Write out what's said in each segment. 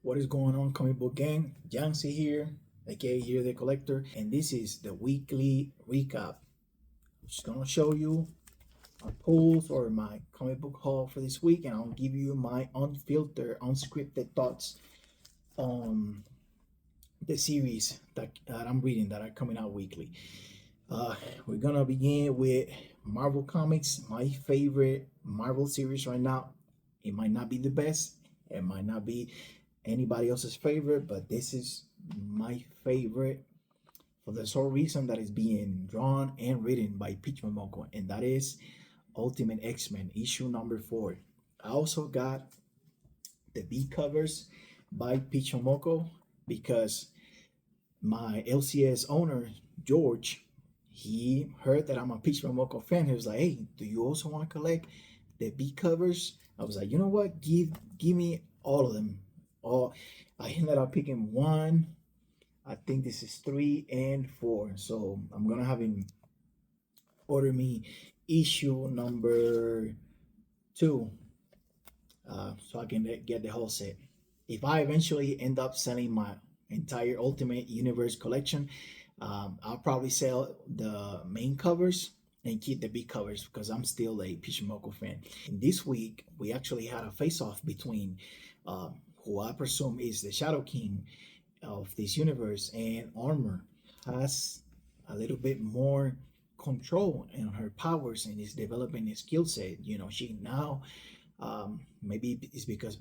What is going on, comic book gang? Jancy here, aka here the collector, and this is the weekly recap. I'm just gonna show you my polls or my comic book haul for this week, and I'll give you my unfiltered, unscripted thoughts on the series that I'm reading that are coming out weekly. We're gonna begin with Marvel Comics, my favorite Marvel series right now. It might not be the best, it might not be anybody else's favorite, but this is my favorite for the sole reason that it's being drawn and written by Peach Momoko, and that is Ultimate X-Men issue number 4. I also got the B covers by Peach Momoko because my LCS owner, George, he heard that I'm a Peach Momoko fan. He was like, "Hey, do you also want to collect the B covers?" I was like, "You know what? Give me all of them." All I ended up picking one. I think this is 3 and 4. So I'm gonna have him order me issue number 2, so I can get the whole set. If I eventually end up selling my entire Ultimate Universe collection, I'll probably sell the main covers and keep the big covers because I'm still a Pishimoku fan. And this week, we actually had a face-off between who I presume is the Shadow King of this universe, and Armor has a little bit more control in her powers and is developing a skill set. You know, she now maybe it's because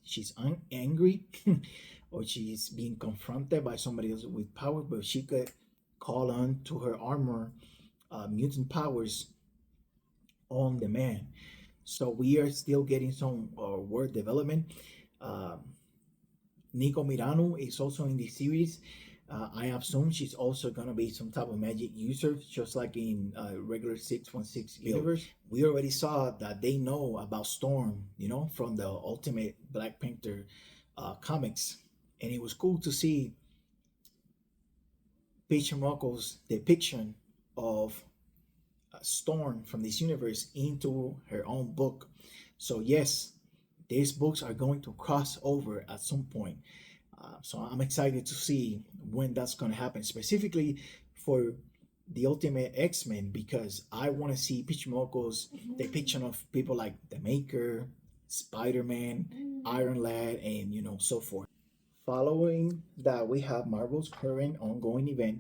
she's angry or she's being confronted by somebody else with power, but she could call on to her armor mutant powers on demand. So we are still getting some word development. Nico Mirano is also in this series. I assume she's also gonna be some type of magic user, just like in regular 616 universe. We already saw that they know about Storm, you know, from the Ultimate Black Panther comics, and it was cool to see Peach Moko's depiction of Storm from this universe into her own book. So yes, these books are going to cross over at some point. So I'm excited to see when that's going to happen, specifically for the Ultimate X-Men, because I want to see Pichimoko's depiction of people like the Maker, Spider-Man, Iron Lad, and so forth. Following that, we have Marvel's current ongoing event,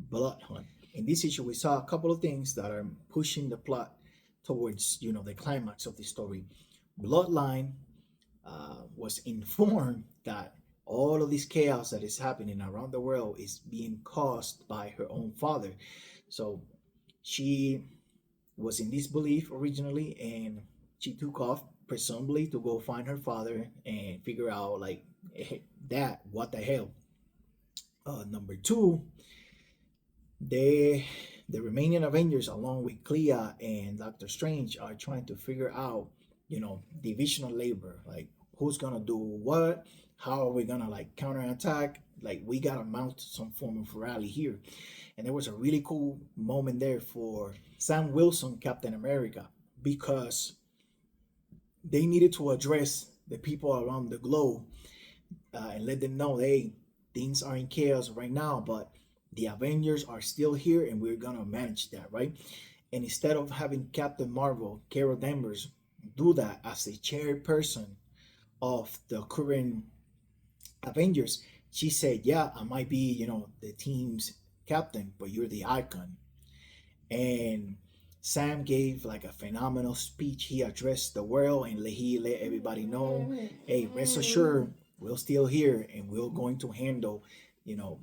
Blood Hunt. In this issue, we saw a couple of things that are pushing the plot towards the climax of the story. Bloodline was informed that all of this chaos that is happening around the world is being caused by her own father. So she was in disbelief originally, and she took off presumably to go find her father and figure out like that what the hell. Number two, the remaining Avengers, along with Clea and Doctor Strange, are trying to figure out, divisional labor, like who's gonna do what, how are we gonna like counterattack, like we gotta mount some form of rally here. And there was a really cool moment there for Sam Wilson, Captain America, because they needed to address the people around the globe and let them know, hey, things are in chaos right now, but the Avengers are still here and we're gonna manage that, right? And instead of having Captain Marvel, Carol Danvers, do that as the chairperson of the current Avengers, she said, "Yeah, I might be, the team's captain, but you're the icon." And Sam gave like a phenomenal speech. He addressed the world and he let everybody know, "Hey, rest assured, we're still here and we're going to handle,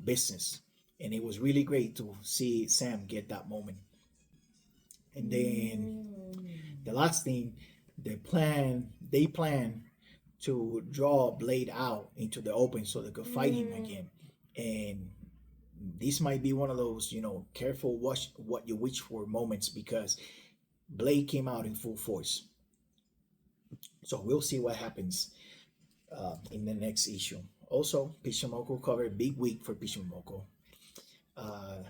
business." And it was really great to see Sam get that moment. And then the last thing, they plan to draw Blade out into the open so they could fight him again. And this might be one of those, careful watch what you wish for moments, because Blade came out in full force. So we'll see what happens in the next issue. Also, Pishimoku covered big week for Pishimoku. Uh,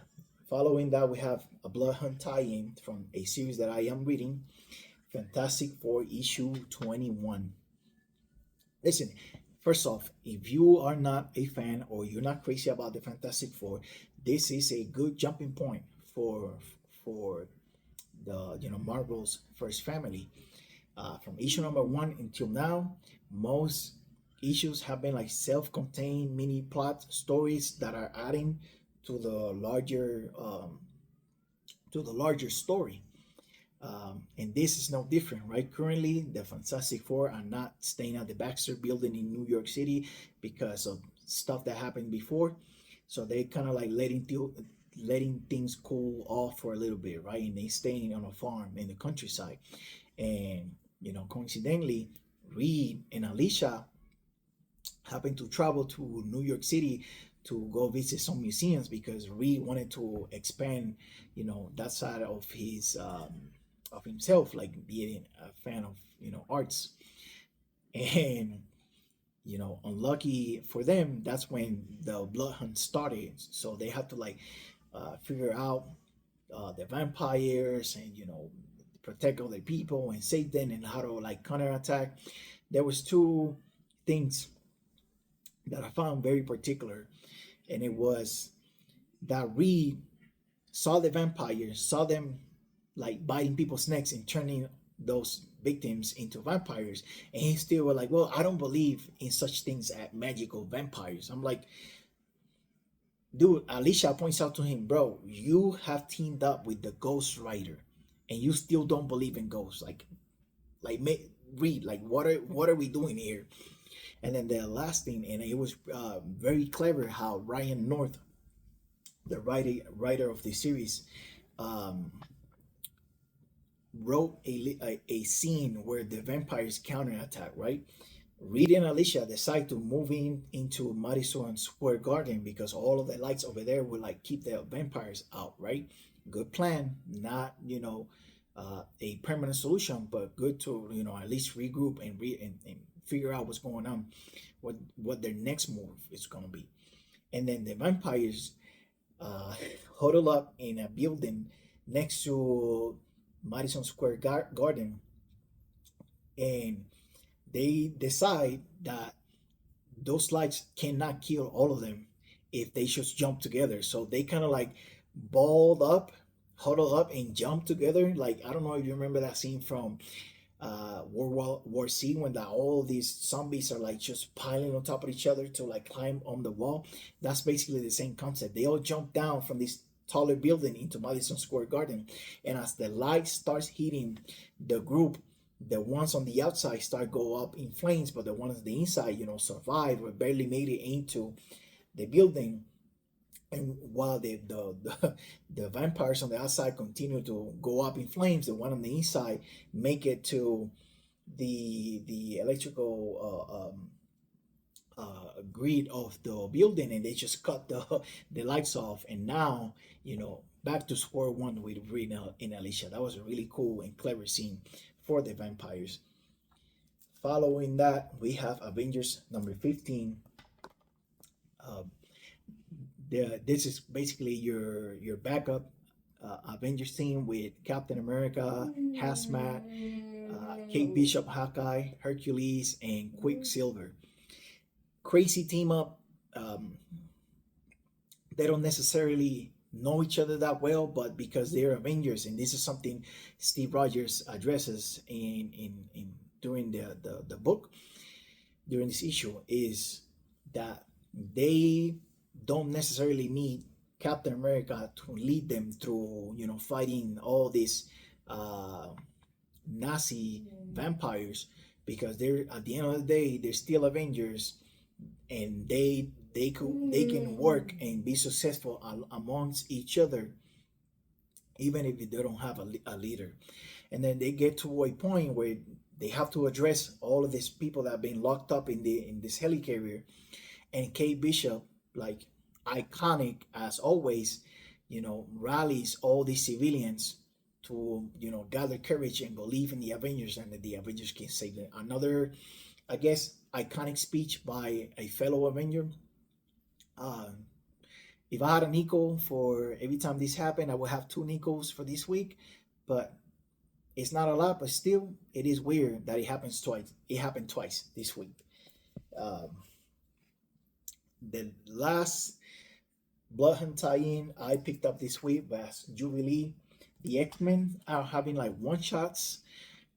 Following that, we have a Blood Hunt tie-in from a series that I am reading, Fantastic Four issue 21. Listen, First off, if you are not a fan or you're not crazy about the Fantastic Four, this is a good jumping point for the Marvel's first family. From issue number one until now, most issues have been like self-contained mini plot stories that are adding to the larger story. And this is no different, right? Currently, the Fantastic Four are not staying at the Baxter Building in New York City because of stuff that happened before. So they kind of like letting things cool off for a little bit, right? And they staying on a farm in the countryside. And coincidentally, Reed and Alicia happened to travel to New York City to go visit some museums because Reed wanted to expand, that side of himself, like being a fan of arts. And unlucky for them, that's when the blood hunt started. So they had to like figure out the vampires and protect other people and save them and how to like counterattack. There was two things that I found very particular, and it was that Reed saw the vampires, saw them like biting people's necks and turning those victims into vampires, and he still was like, well, I don't believe in such things as magical vampires. I'm like, dude, Alicia points out to him, bro, you have teamed up with the Ghost Rider and you still don't believe in ghosts. Like Reed, like what are we doing here? And then the last thing, and it was very clever how Ryan North, the writer of the series, um, wrote a scene where the vampires counterattack, right? Reed and Alicia decide to move into Madison Square Garden because all of the lights over there will like keep the vampires out, right? Good plan, not a permanent solution, but good to at least regroup and figure out what's going on, what their next move is gonna be. And then the vampires uh, huddle up in a building next to Madison Square Garden, and they decide that those lights cannot kill all of them if they just jump together. So they kind of like balled up, huddle up, and jump together. Like I don't know if you remember that scene from World War C when all these zombies are like just piling on top of each other to like climb on the wall. That's basically the same concept. They all jump down from this taller building into Madison Square Garden, and as the light starts hitting the group, the ones on the outside start go up in flames, but the ones on the inside, survive or barely made it into the building. And while the vampires on the outside continue to go up in flames, the one on the inside make it to the electrical grid of the building, and they just cut the lights off. And now back to square one with Rena and Alicia. That was a really cool and clever scene for the vampires. Following that, we have Avengers number 15. Uh, this is basically your backup Avengers team with Captain America, Hazmat, Kate Bishop, Hawkeye, Hercules, and Quicksilver. Crazy team up. They don't necessarily know each other that well, but because they're Avengers, and this is something Steve Rogers addresses in during the book, during this issue, is that they don't necessarily need Captain America to lead them through, fighting all these Nazi vampires, because they're at the end of the day they're still Avengers, and they can work and be successful amongst each other, even if they don't have a leader. And then they get to a point where they have to address all of these people that have been locked up in this helicarrier, and Kate Bishop, like iconic as always, rallies all these civilians to gather courage and believe in the Avengers, and that the Avengers can save them. Another, I guess, iconic speech by a fellow Avenger. Uh, if I had a nickel for every time this happened, I would have two nickels for this week. But it's not a lot, but still, it is weird that it happens twice. It happened twice this week. The last Bloodhunt tie-in I picked up this week was Jubilee. The X-Men are having like one shots,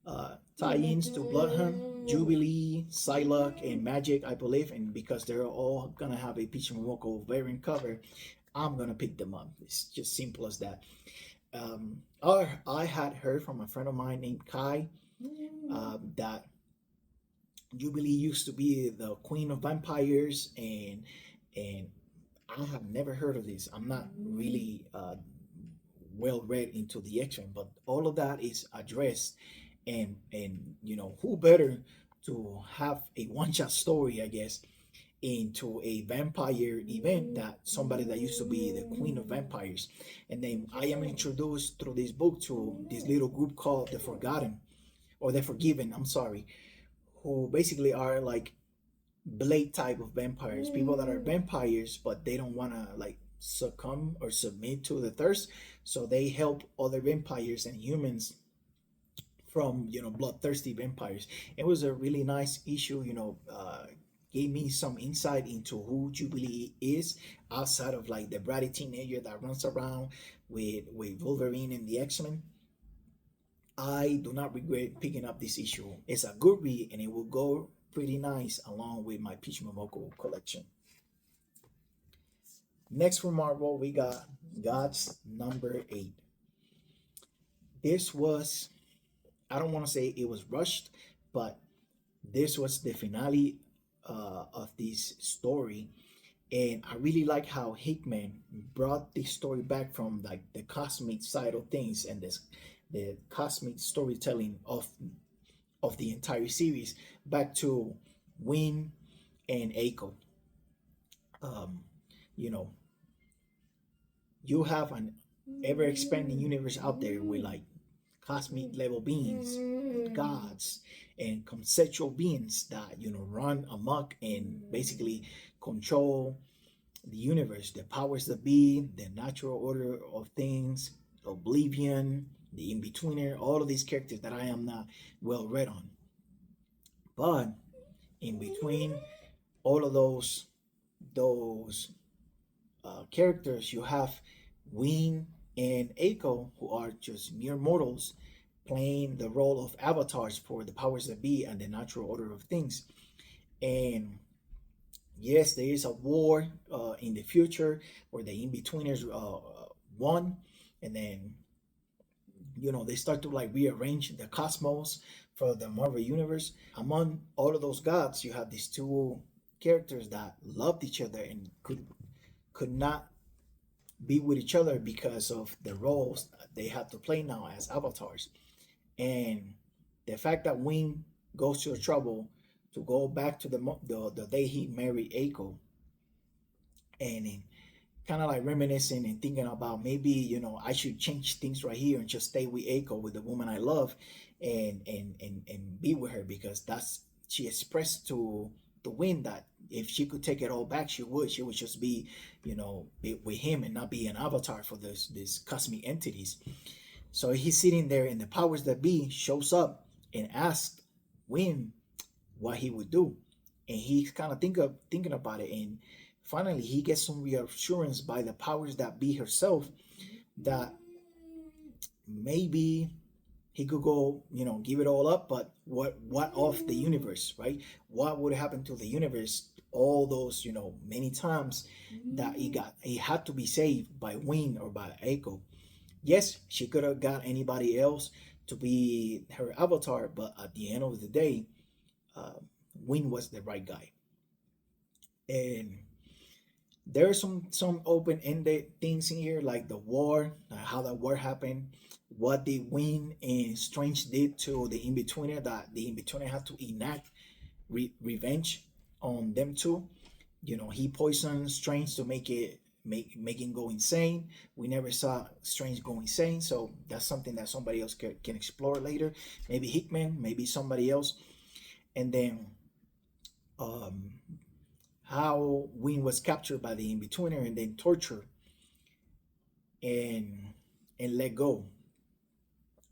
tie-ins to Bloodhunt, Jubilee, Psylocke, and Magic, I believe. And because they're all gonna have a Peach Momoko variant cover, I'm gonna pick them up. It's just simple as that. I had heard from a friend of mine named Kai that Jubilee used to be the queen of vampires, and I have never heard of this. I'm not really well read into the X-Men, but all of that is addressed, and who better to have a one-shot story, I guess, into a vampire event that somebody that used to be the queen of vampires. And then I am introduced through this book to this little group called the Forgotten, or the Forgiven, I'm sorry, who basically are like blade type of vampires, people that are vampires but they don't want to like succumb or submit to the thirst, so they help other vampires and humans from bloodthirsty vampires. It was a really nice issue, gave me some insight into who Jubilee is outside of like the bratty teenager that runs around with Wolverine and the X-Men. I do not regret picking up this issue. It's a good read and it will go pretty nice along with my Peach Momoko collection. Next from Marvel, we got God's Number 8. This was, I don't want to say it was rushed, but this was the finale of this story. And I really like how Hickman brought the story back from like the cosmic side of things and the cosmic storytelling of the entire series back to Winn and Eiko. Um, you know, you have an ever expanding universe out there with like cosmic level beings, gods, and conceptual beings that run amok and basically control the universe, the powers that be, the natural order of things, Oblivion, the in-betweener, all of these characters that I am not well read on. But in between all of those characters, you have Winn and Eiko, who are just mere mortals playing the role of avatars for the powers that be and the natural order of things. And yes, there is a war in the future where the in-betweeners won, and then they start to like rearrange the cosmos for the Marvel universe. Among all of those gods, you have these two characters that loved each other and could not be with each other because of the roles they have to play now as avatars. And the fact that Winn goes to the trouble to go back to the day he married Eiko, and kind of like reminiscing and thinking about maybe I should change things right here and just stay with Eiko, with the woman I love, and be with her, because that's she expressed to the Winn that if she could take it all back, she would just be be with him and not be an avatar for this cosmic entities. So he's sitting there and the powers that be shows up and asks Winn what he would do, and he's kind of thinking about it, and finally he gets some reassurance by the powers that be herself that maybe he could go give it all up, but what of the universe, right? What would happen to the universe all those many times that he had to be saved by Winn or by Eiko? Yes, she could have got anybody else to be her avatar, but at the end of the day, Winn was the right guy. And there are some open-ended things in here, like the war, how that war happened, what the Winn and Strange did to the in-betweener, that the in-betweener had to enact revenge on them too. He poisoned Strange to make him go insane. We never saw Strange go insane, so that's something that somebody else can explore later. Maybe Hickman, maybe somebody else. And then how Winn was captured by the in-betweener and then tortured and let go.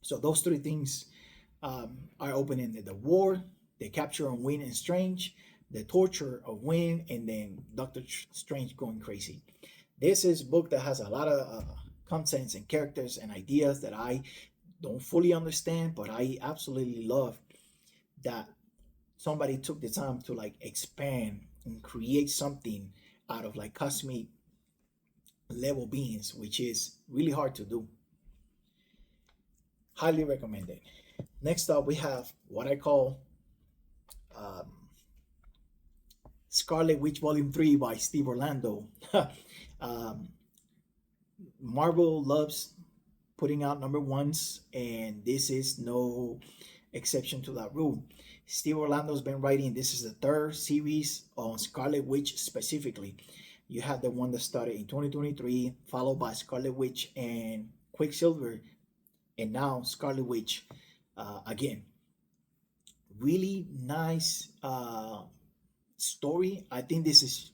So those three things are open-ended: the war, the capture on Winn and Strange, the torture of Wayne, and then Doctor Strange going crazy. This is a book that has a lot of contents and characters and ideas that I don't fully understand, but I absolutely love that somebody took the time to like expand and create something out of like cosmic level beings, which is really hard to do. Highly recommended. Next up, we have what I call um, Scarlet Witch Volume 3 by Steve Orlando. um, Marvel loves putting out number ones, and this is no exception to that rule. Steve Orlando's been writing, this is the third series on Scarlet Witch specifically. You have the one that started in 2023, followed by Scarlet Witch and Quicksilver, and now Scarlet Witch again. Really nice story. I think this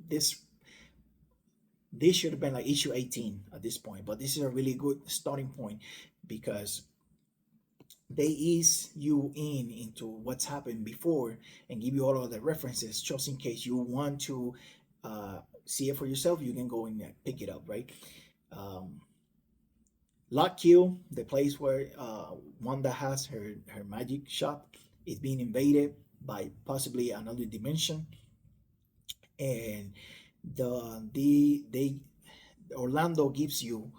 this should have been like issue 18 at this point, but this is a really good starting point because they ease you into what's happened before and give you all of the references just in case you want to see it for yourself. You can go and pick it up, right? um, Lockkill, the place where Wanda has her magic shop, is being invaded by possibly another dimension, and the Orlando gives you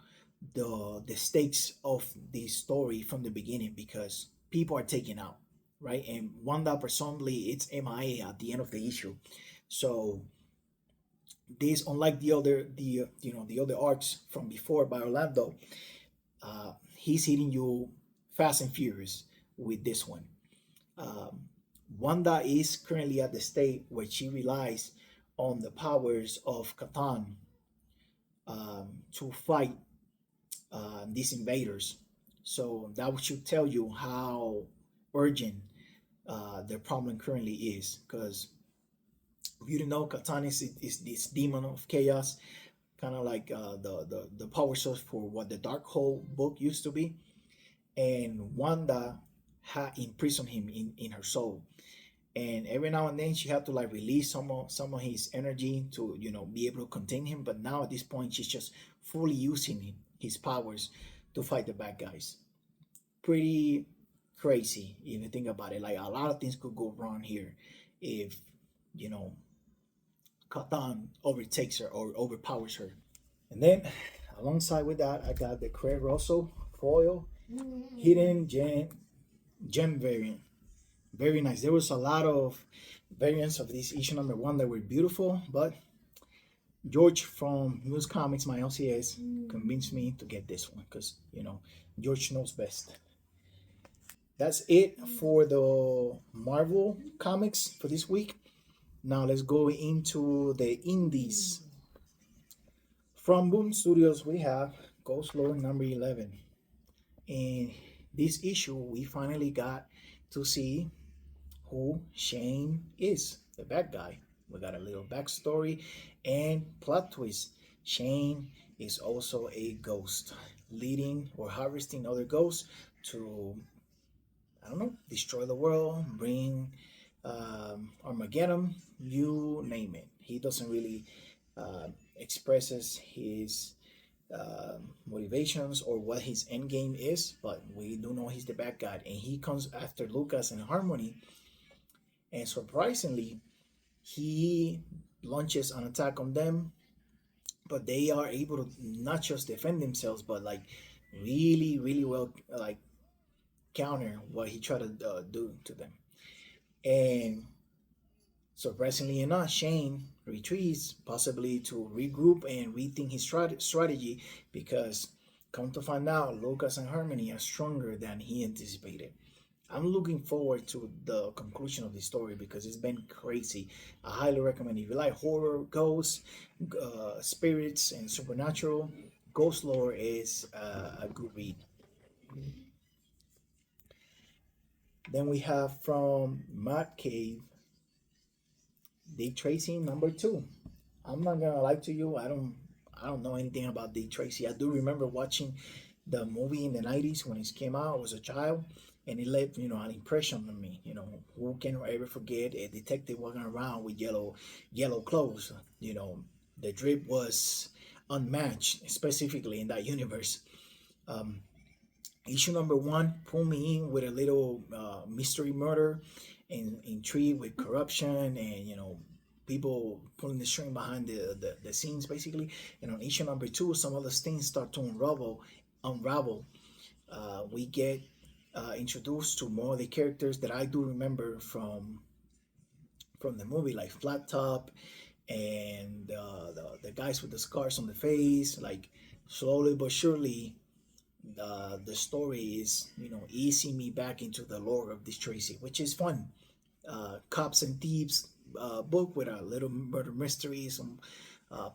the stakes of the story from the beginning because people are taken out, right? And Wanda presumably it's MIA at the end of the issue, so this unlike the other arcs from before by Orlando, he's hitting you fast and furious with this one. Um, Wanda is currently at the state where she relies on the powers of Catan to fight these invaders. So that should tell you how urgent their problem currently is. Because if you don't know, Catan is this demon of chaos, kind of like the power source for what the Darkhold book used to be. And Wanda had imprisoned him in her soul, and every now and then she had to like release some of his energy to be able to contain him. But now at this point she's just fully using his powers to fight the bad guys. Pretty crazy if you think about it. Like a lot of things could go wrong here if you know Catan overtakes her or overpowers her. And then alongside with that, I got the Craig Russell foil hidden gem variant. Very nice. There was a lot of variants of this issue number one that were beautiful, but George from Muse Comics, my LCS, convinced me to get this one because George knows best. That's it for the Marvel comics for this week. Now let's go into the indies. From Boom Studios, we have Ghost Lord number 11. In this issue, we finally got to see who Shane is, the bad guy. We got a little backstory and plot twist. Shane is also a ghost, leading or harvesting other ghosts to, I don't know, destroy the world, bring Armageddon, you name it. He doesn't really expresses his motivations or what his end game is, but we do know he's the bad guy, and he comes after Lucas and Harmony, and surprisingly, he launches an attack on them, but they are able to not just defend themselves, but like really, really well, like counter what he tried to do to them. And surprisingly enough, Shane retreats, possibly to regroup and rethink his strategy, because come to find out, Lucas and Harmony are stronger than he anticipated. I'm looking forward to the conclusion of the story because it's been crazy. I highly recommend if you like horror, ghosts, spirits, and supernatural. Ghost lore is a good read. Then we have from Matt Cave, Day Tracing number 2. I'm not gonna lie to you, I don't know anything about Dick Tracy. I do remember watching the movie in the 90s when it came out. I was a child, and it left an impression on me. Who can ever forget a detective walking around with yellow clothes? The drip was unmatched, specifically in that universe. Um, Issue number one pulled me in with a little mystery murder and intrigue with corruption and people pulling the string behind the scenes basically. And on issue number two, some of those things start to unravel. We get introduced to more of the characters that I do remember from the movie, like Flat Top and the guys with the scars on the face. Like slowly but surely, the story is easing me back into the lore of this Tracy, which is fun. Cops and Thieves book with a little murder mystery, some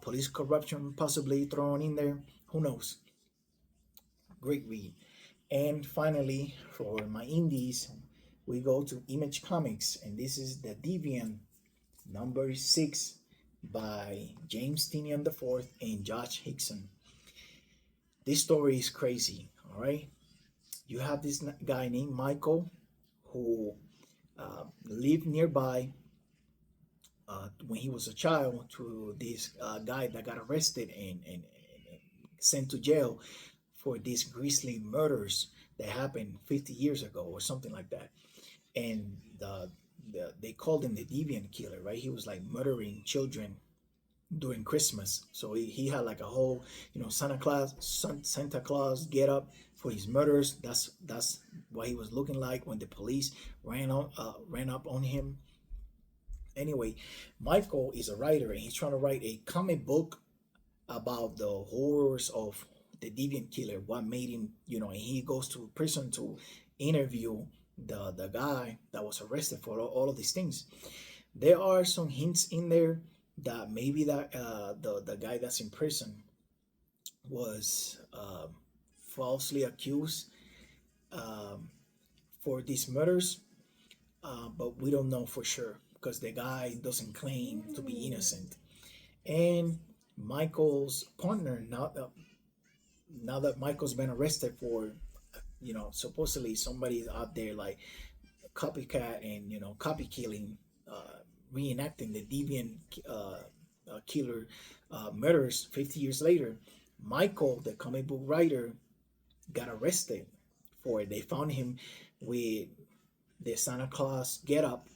police corruption possibly thrown in there. Who knows? Great read. And finally, for my indies, we go to Image Comics, and this is the Deviant number 6 by James Tinian IV and Josh Hickson. This story is crazy, all right? You have this guy named Michael who lived nearby when he was a child to this guy that got arrested and sent to jail for these grisly murders that happened 50 years ago or something like that. And they called him the deviant killer, right? He was like murdering children during Christmas. So he had like a whole, Santa Claus get up for his murders. That's what he was looking like when the police ran up on him. Anyway, Michael is a writer and he's trying to write a comic book about the horrors of the deviant killer, what made him, and he goes to prison to interview the guy that was arrested for all of these things. There are some hints in there that maybe that the guy that's in prison was falsely accused for these murders, but we don't know for sure because the guy doesn't claim to be innocent. And Michael's partner, now that Michael's been arrested for, supposedly somebody out there like copycat and copy killing, reenacting the deviant killer murders 50 years later. Michael, the comic book writer, got arrested for it. They found him with the Santa Claus get up,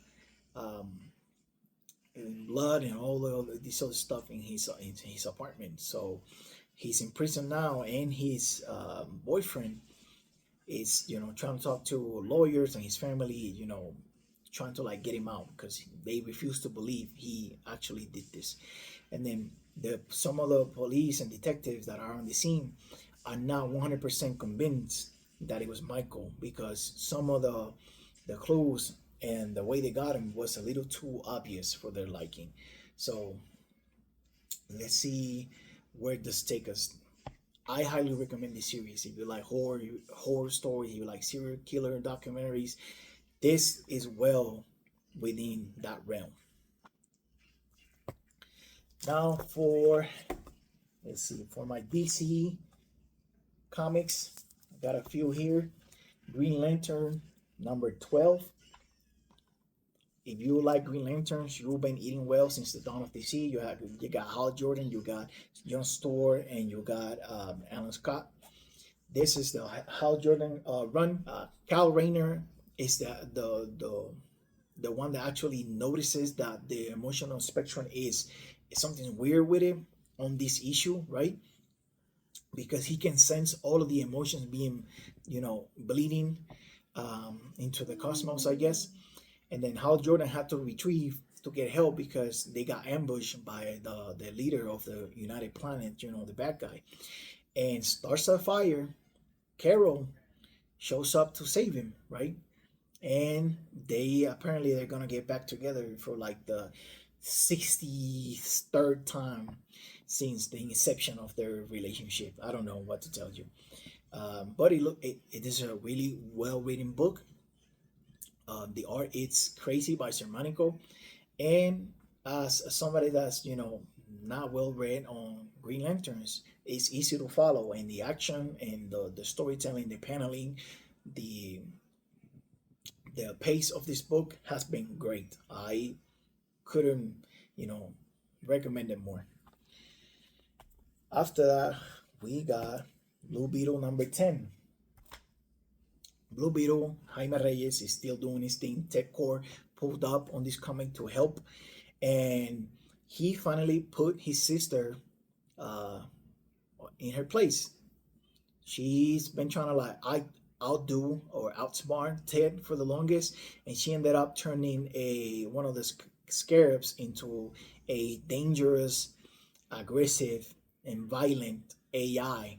and blood and all this other stuff in his apartment. So he's in prison now, and his boyfriend is trying to talk to lawyers and his family, trying to like get him out because they refuse to believe he actually did this. And then some of the police and detectives that are on the scene are not 100% convinced that it was Michael because some of the clues and the way they got him was a little too obvious for their liking. So let's see where this takes us. I highly recommend this series if you like horror stories, if you like serial killer documentaries. This is well within that realm. Now for my DC comics, I got a few here. Green Lantern number 12. If you like Green Lanterns, you've been eating well since the dawn of DC. You got Hal Jordan, you got John Stewart, and you got Alan Scott. This is the Hal Jordan run. Kyle Rayner is the one that actually notices that the emotional spectrum is something weird with it on this issue, right? Because he can sense all of the emotions being, bleeding into the cosmos, I guess. And then Hal Jordan had to retrieve to get help because they got ambushed by the leader of the United Planet, the bad guy. And Stars Fire, Carol, shows up to save him, right? And they're gonna get back together for like the 63rd time since the inception of their relationship. I don't know what to tell you, but it is a really well written book. The art, it's crazy by Sermanico, and as somebody that's not well read on Green Lanterns, it's easy to follow, and the action and the storytelling, the paneling, the The pace of this book has been great. I couldn't, you know, recommend it more. After that, we got Blue Beetle number 10. Blue Beetle, Jaime Reyes is still doing his thing. Tech Core pulled up on this comic to help, and he finally put his sister uh, in her place. She's been trying to like outdo or outsmart Ted for the longest, and she ended up turning a one of the scarabs into a dangerous, aggressive, and violent AI.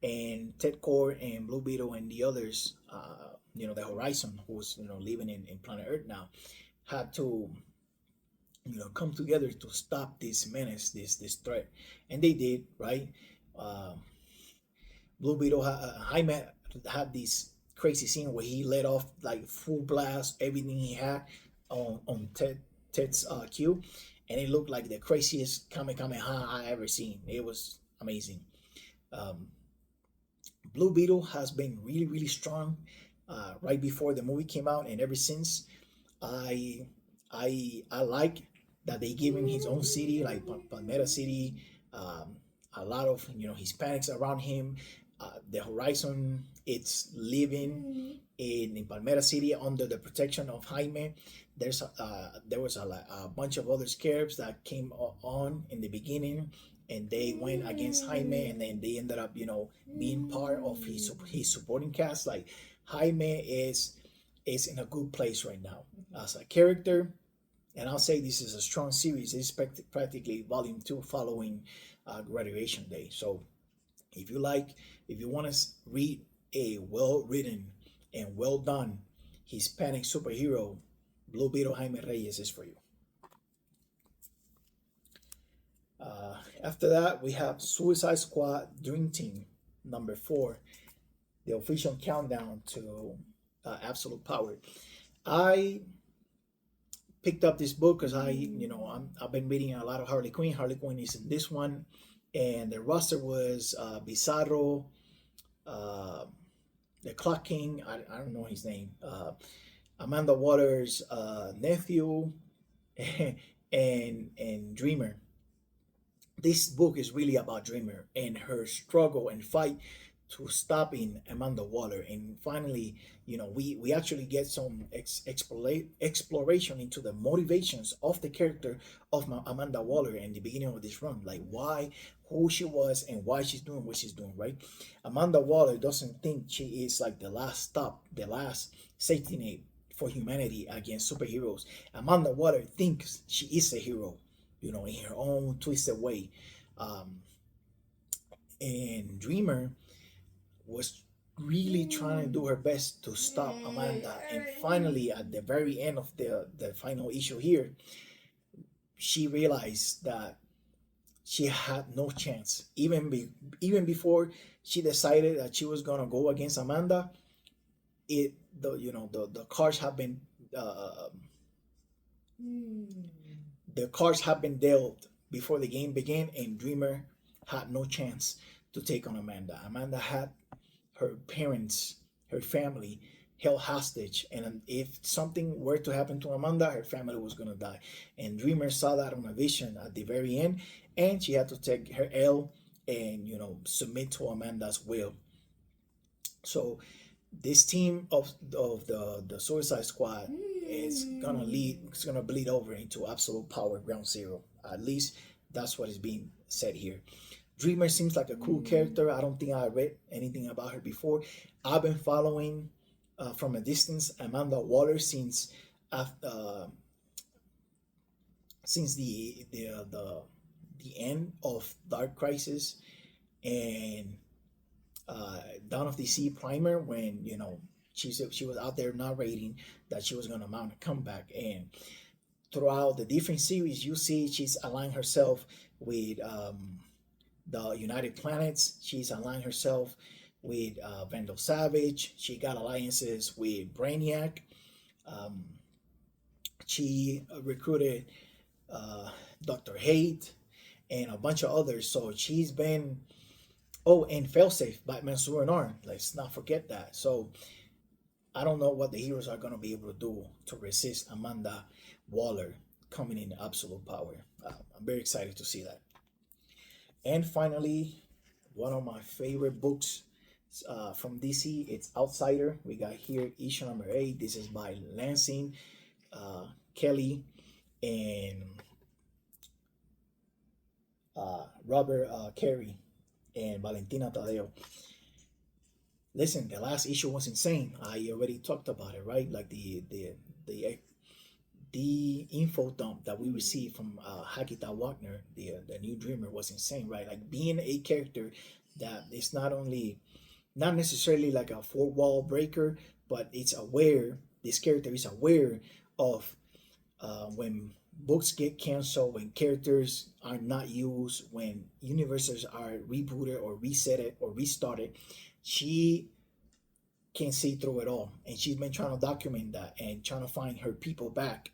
And Ted Core and Blue Beetle and the others, the Horizon, who's living in planet Earth now, had to come together to stop this menace, this threat, and they did, right. Uh, Blue Beetle, Jaime had this crazy scene where he let off like full blast everything he had on Ted's cue, and it looked like the craziest Kamehameha I ever seen. It was amazing. Um, Blue Beetle has been really, really strong right before the movie came out, and ever since. I I like that they give him his own city, like Palmera City. Um, a lot of Hispanics around him. The Horizon, it's living in Palmera City under the protection of Jaime. There was a bunch of other scarabs that came on in the beginning, and they went against Jaime, and then they ended up being part of his supporting cast. Like Jaime is in a good place right now as a character, and I'll say this is a strong series. It's practically volume 2 following graduation day. So if you want to read a well written and well done Hispanic superhero, Blue Beetle Jaime Reyes is for you. After that, we have Suicide Squad Dream Team number 4, the official countdown to absolute power. I picked up this book because I've been reading a lot of Harley Quinn. Harley Quinn is in this one, and the roster was Bizarro, uh, the Clock King. I don't know his name. Amanda Waters' nephew, and Dreamer. This book is really about Dreamer and her struggle and fight to stopping Amanda Waller. And finally, we actually get some exploration into the motivations of the character of Amanda Waller in the beginning of this run, like who she was and why she's doing what she's doing, right? Amanda Waller doesn't think she is like the last stop, the last safety net for humanity against superheroes. Amanda Waller thinks she is a hero, in her own twisted way. Um, and Dreamer was really trying to do her best to stop Amanda. And finally, at the very end of the final issue here, she realized that she had no chance. Even before she decided that she was gonna go against Amanda, the cards have been the cards have been dealt before the game began, and Dreamer had no chance to take on Amanda. Amanda had her parents, her family held hostage, and if something were to happen to Amanda, her family was gonna die. And Dreamer saw that on a vision at the very end, and she had to take her L and submit to Amanda's will. So this team of the Suicide Squad is gonna lead. It's gonna bleed over into Absolute Power Ground Zero. At least that's what is being said here. Dreamer seems like a cool character. I don't think I read anything about her before. I've been following from a distance Amanda Waller since the end of Dark Crisis and Dawn of the Sea Primer, when she was out there narrating that she was going to mount a comeback. And throughout the different series, you see she's aligned herself with the United Planets. She's aligned herself with Vandal Savage. She got alliances with Brainiac. Um, she recruited Dr. Hate and a bunch of others. So she's been. Oh, and Failsafe by Mansour and Arn. Let's not forget that. So I don't know what the heroes are going to be able to do to resist Amanda Waller coming in absolute power. I'm very excited to see that. And finally, one of my favorite books from DC, it's Outsider. We got here issue number 8. This is by Lansing Kelly and Robert Carey and Valentina Tadeo. Listen, the last issue was insane. I already talked about it, right? Like the the info dump that we received from Hakita Wagner, the new Dreamer, was insane, right? Like being a character that is not only not necessarily like a four wall breaker, but it's aware. This character is aware of when books get canceled, when characters are not used, when universes are rebooted or resetted or restarted. She can see through it all, and she's been trying to document that and trying to find her people back.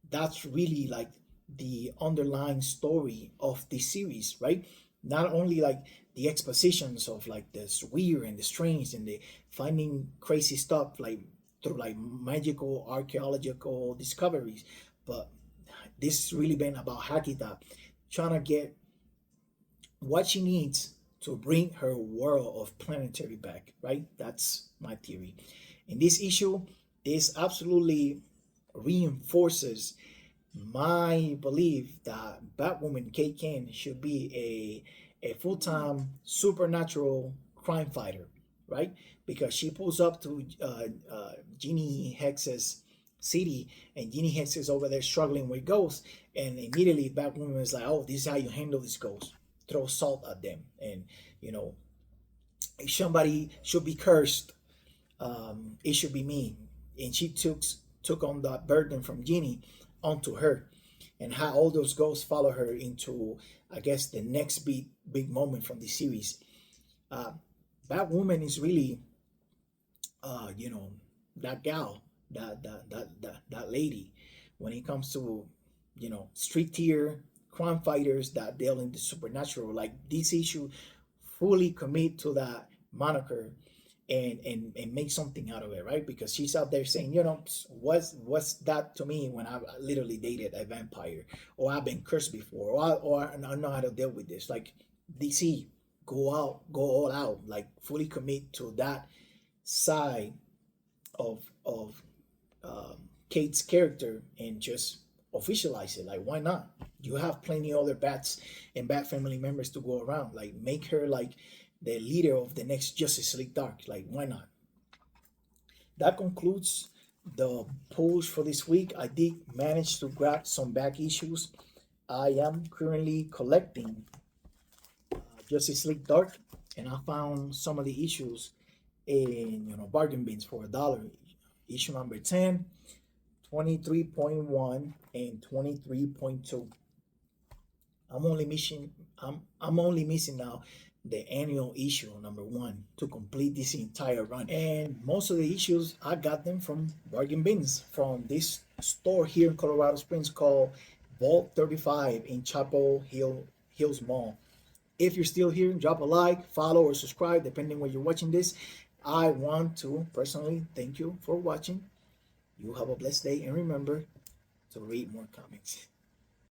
That's really like the underlying story of this series, right? Not only like the expositions of like the weird and the strange and the finding crazy stuff like through like magical archaeological discoveries, but this has really been about Hakita trying to get what she needs to bring her world of planetary back, right? That's my theory. In this issue, this absolutely reinforces my belief that Batwoman Kate Kane should be a full-time supernatural crime fighter, right? Because she pulls up to Jeannie Hex's city, and Jeannie Hex is over there struggling with ghosts, and immediately Batwoman is like, "Oh, this is how you handle these ghosts. Throw salt at them, and you know, if somebody should be cursed, it should be me." And she took on that burden from Jeannie onto her, and how all those ghosts follow her into, I guess, the next big moment from the series. Uh, Batwoman is really, you know, that gal, that lady, when it comes to, you know, street tier crime fighters that deal in the supernatural. Like this issue, fully commit to that moniker and make something out of it, right? Because she's out there saying, you know, what's that to me when I literally dated a vampire, or I've been cursed before, or I know how to deal with this. Like DC, go all out, like fully commit to that side of Kate's character and just officialize it. Like, why not? You have plenty other bats and bat family members to go around. Like, make her like the leader of the next Justice League Dark. Like, why not? That concludes the polls for this week. I did manage to grab some back issues. I am currently collecting Justice League Dark, and I found some of the issues in bargain bins for $1. Issue number 10, 23.1, and 23.2. I'm only missing now the annual issue number 1 to complete this entire run. And most of the issues I got them from bargain bins from this store here in Colorado Springs called Vault 35 in Chapel Hills Mall. If you're still here, drop a like, follow, or subscribe, depending where you're watching this. I want to personally thank you for watching. You have a blessed day, and remember to read more comics.